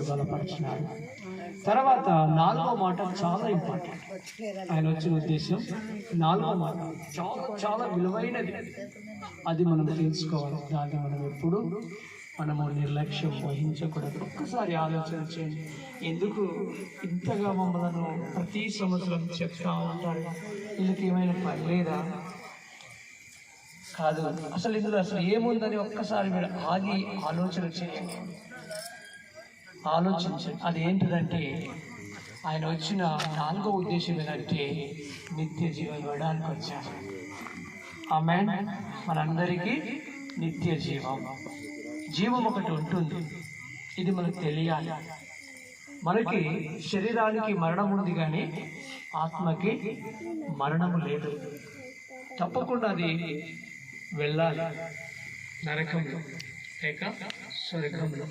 బలపరిచినాడు. తర్వాత 4వ మాట చాలా ఇంపార్టెంట్. ఆయన వచ్చిన ఉద్దేశం 4వ మాట చాలా చాలా విలువైనది. అది మనం తెలుసుకోవాలి. దాన్ని మనము నిర్లక్ష్యం వహించకూడదు. ఒక్కసారి ఆలోచన చేయండి. ఎందుకు ఇంతగా మమ్మల్ని ప్రతి సంవత్సరం చెప్తా ఉంటారు? వీళ్ళకి ఏమైనా పని లేదా? కాదు. అసలు ఇందులో అసలు ఏముందని ఒక్కసారి మీరు ఆగి ఆలోచన చేయండి. ఆలోచించండి. అది ఏంటిదంటే ఆయన వచ్చిన 4వ ఉద్దేశం ఏంటంటే నిత్య జీవం ఇవ్వడానికి వచ్చారు. ఆమేన్. మనందరికీ నిత్య జీవం ఒకటి ఉంటుంది. ఇది మనకు తెలియాలి. మనకి శరీరానికి మరణం ఉంది, కానీ ఆత్మకి మరణము లేదు. తప్పకుండా అది వెళ్ళాలి నరకంలో లేక స్వర్గంలో.